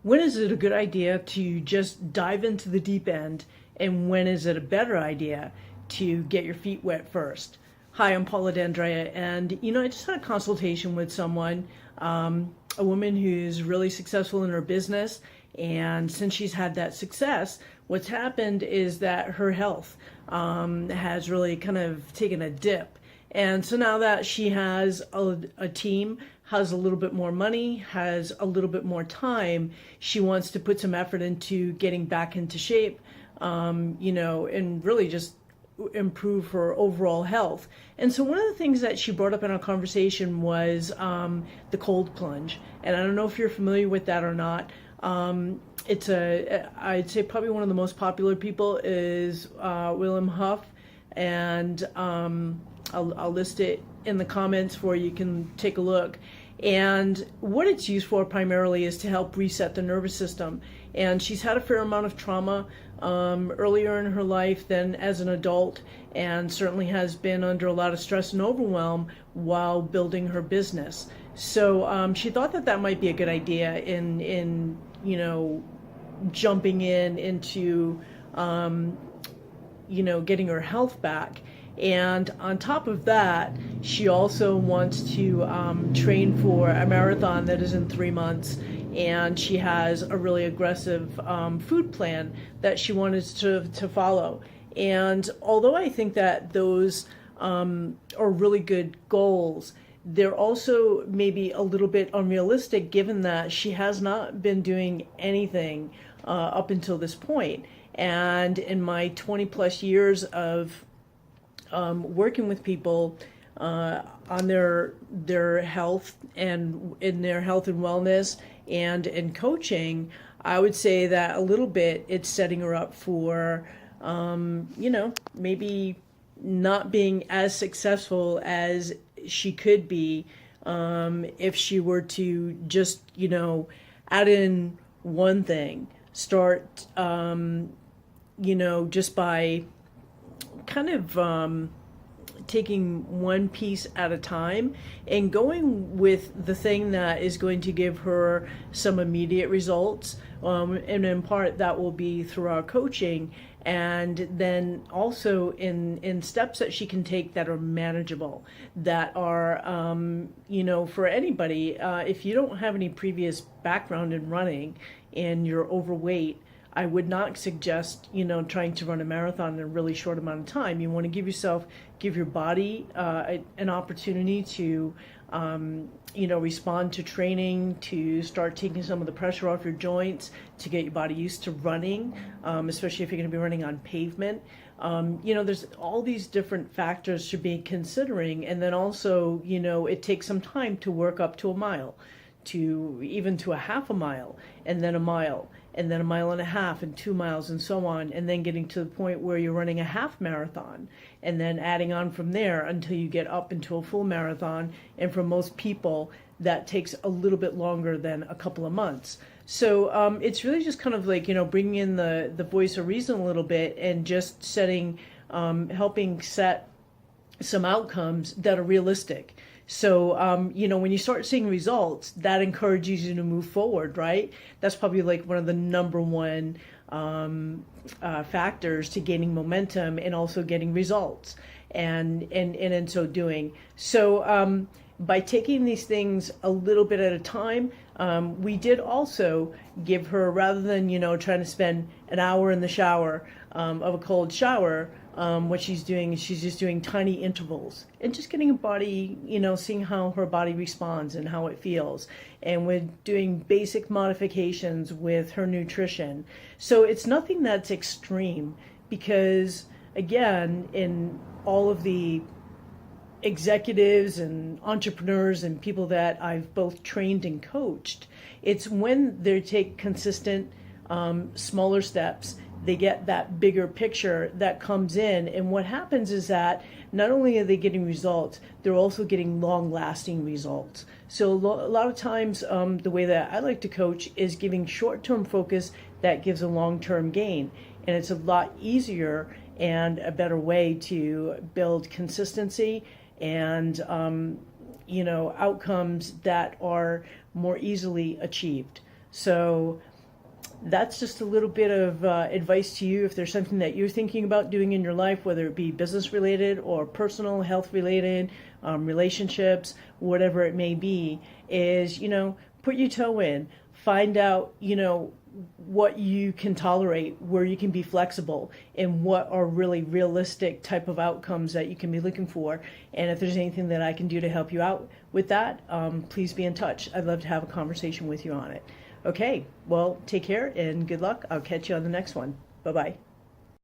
When is it a good idea to just dive into the deep end, and when is it a better idea to get your feet wet first? Hi, I'm Paula D'Andrea, and I just had a consultation with someone, a woman who's really successful in her business, and since she's had that success, what's happened is that her health has really kind of taken a dip. And so now that she has a team, has a little bit more money, has a little bit more time, she wants to put some effort into getting back into shape, and really just improve her overall health. And so one of the things that she brought up in our conversation was the cold plunge. And I don't know if you're familiar with that or not. I'd say probably one of the most popular people is William Huff, and I'll list it in the comments for you can take a look. And what it's used for primarily is to help reset the nervous system. And she's had a fair amount of trauma earlier in her life than as an adult, and certainly has been under a lot of stress and overwhelm while building her business. So she thought that might be a good idea in jumping into getting her health back. And on top of that, she also wants to train for a marathon that is in 3 months. And she has a really aggressive food plan that she wanted to follow. And although I think that those are really good goals, they're also maybe a little bit unrealistic given that she has not been doing anything up until this point. And in my 20 plus years of working with people on their health and in their health and wellness and in coaching, I would say that a little bit it's setting her up for, maybe not being as successful as she could be if she were to just, add in one thing, start, just by kind of taking one piece at a time and going with the thing that is going to give her some immediate results. And in part that will be through our coaching, and then also in steps that she can take that are manageable, that are, for anybody. If you don't have any previous background in running and you're overweight, I would not suggest, trying to run a marathon in a really short amount of time. You want to give your body an opportunity to, respond to training, to start taking some of the pressure off your joints, to get your body used to running, especially if you're going to be running on pavement. There's all these different factors to be considering. And then also, it takes some time to work up to a mile, to even to a half a mile, and then a mile, and then a mile and a half, and 2 miles, and so on, and then getting to the point where you're running a half marathon, and then adding on from there until you get up into a full marathon. And for most people, that takes a little bit longer than a couple of months. So it's really just kind of like, bringing in the voice of reason a little bit, and just helping set some outcomes that are realistic. So, when you start seeing results, that encourages you to move forward, right? That's probably like one of the number one factors to gaining momentum and also getting results, and in so doing. So, by taking these things a little bit at a time, we did also give her, rather than, trying to spend an hour in the shower of a cold shower, what she's doing is she's just doing tiny intervals and just getting her body, seeing how her body responds and how it feels. And we're doing basic modifications with her nutrition. So it's nothing that's extreme, because again, in all of the executives and entrepreneurs and people that I've both trained and coached, it's when they take consistent, smaller steps, they get that bigger picture that comes in. And what happens is that not only are they getting results, they're also getting long-lasting results. So a lot of times, the way that I like to coach is giving short-term focus that gives a long-term gain. And it's a lot easier and a better way to build consistency and, outcomes that are more easily achieved. So that's just a little bit of advice to you if there's something that you're thinking about doing in your life, whether it be business related or personal health related, relationships, whatever it may be, is, put your toe in, find out, what you can tolerate, where you can be flexible, and what are really realistic type of outcomes that you can be looking for. And if there's anything that I can do to help you out with that, please be in touch. I'd love to have a conversation with you on it. Okay, well, take care and good luck. I'll catch you on the next one. Bye-bye.